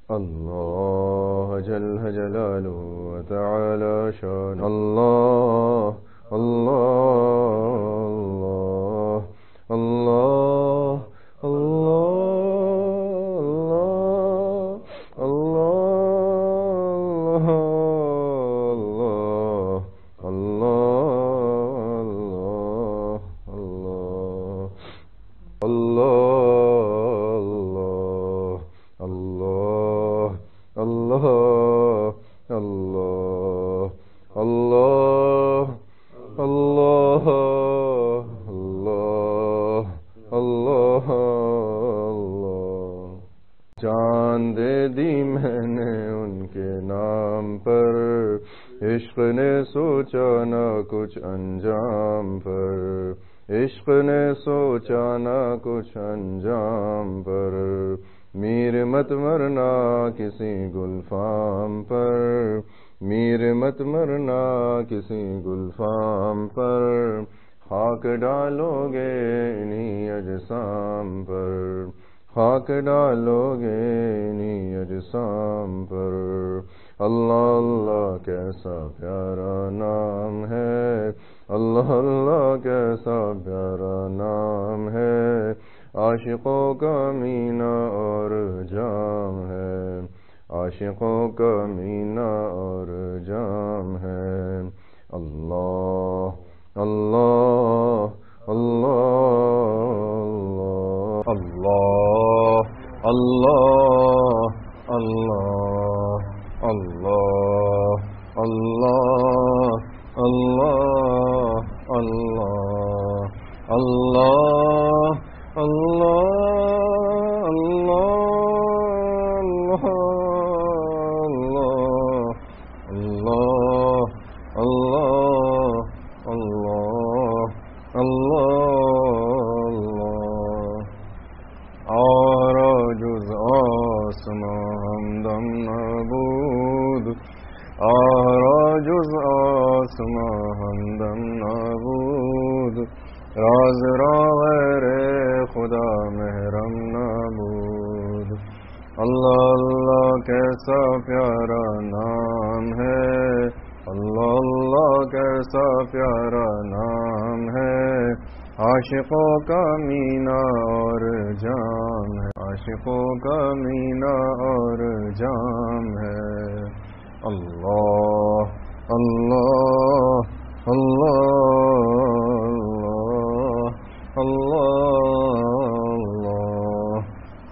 الله جل جلاله وتعالى شان الله الله الله الله الله الله الله الله الله الله الله الله الله الله الله Allah जान दे दी मैंने उनके नाम पर इश्क ने सोचा ना कुछ अंजाम पर इश्क ने सोचा ना कुछ अंजाम पर मीर मत मरना किसी गुलफाम पर मीर मत मरना किसी गुलफाम पर खाक डालोगे इन्हीं अजसाम पर खाक डालोगे इन्हीं अजसाम पर अल्लाह अल्लाह कैसा प्यारा नाम है अल्लाह अल्लाह कैसा प्यारा नाम है आशिकों का मीना और जाम है आशिकों का मीना और जाम है अल्लाह अल्लाह अल्लाह अल्लाह अल्लाह अल्लाह अल्लाह अल्लाह अल्लाह अल्लाह अल्लाह अल्लाह अल्लाह अल्लाह अल्लाह अल्लाह और जुज़ आसमां हमदम नबूद और जुज़ आसमां हमदम नबूद राज गैरे खुदा महरम नबूद अल्लाह अल्लाह कैसा प्यारा नाम है अल्लाह अल्लाह कैसा प्यारा नाम है आशिकों का मीना और जाम है आशिकों का मीना और जाम है अल्लाह अल्लाह अल्लाह अल्लाह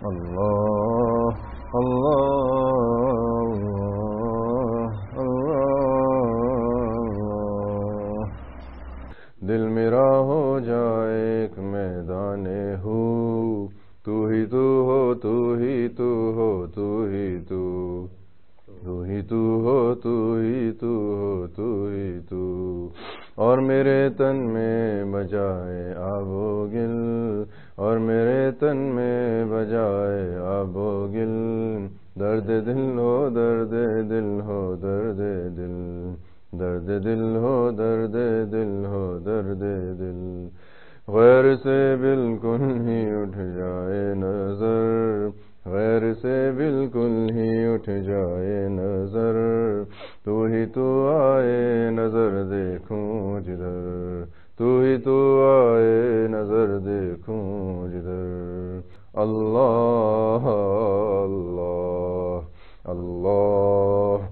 अल्लाह अल्लाह अल्लाह दिल मेरा हो जाए एक मैदाने हूँ तू ही तू हो तू ही तू हो तू ही तू तू ही तू हो तू ही तू हो तू ही तू और मेरे तन में बजाए आबो गिल और मेरे तन में बजाए आबो गिल दर्द दिल हो दर्द दिल हो दर्द दिल दर्द दिल हो दर्द दिल हो दर्द दिल गैर से बिल्कुल ही उठ जाए नजर गैर से बिल्कुल ही उठ जाए नजर तू ही तू आए नजर देखूं जिधर तू ही तू आए नजर देखूं जिधर अल्लाह अल्लाह अल्लाह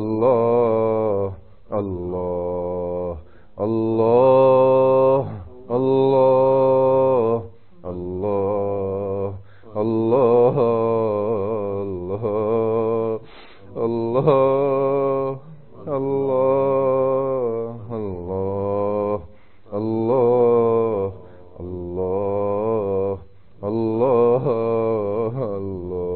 अल्लाह अल्लाह अल्लाह अल्लाह अल्लाह अल्लाह अल्लाह अल्लाह अल्लाह अल्लाह अल्लाह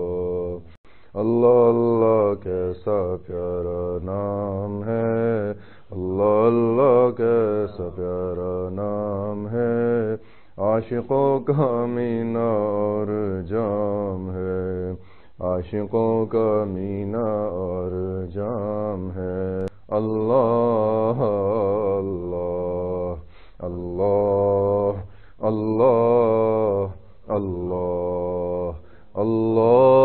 अल्लाह अल्लाह कैसा प्यारा नाम है अल्लाह अल्लाह कैसा प्यारा नाम है आशिकों का मीना और जाम है आशिकों का मीना और जाम है अल्लाह अल्लाह अल्लाह अल्लाह अल्लाह अल्लाह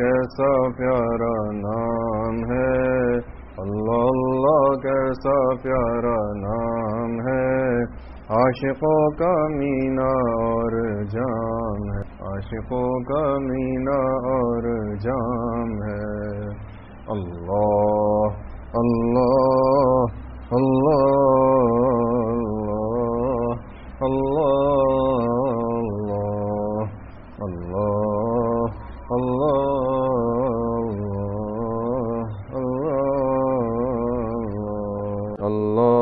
कैसा प्यारा नाम है, अल्लाह अल्लाह कैसा प्यारा नाम है। आशिकों का मीना और जाम है, आशिकों का मीना और जाम है। अल्लाह अल्लाह अल्लाह अल्लाह अल्लाह अल्लाह अल्लाह अल्लाह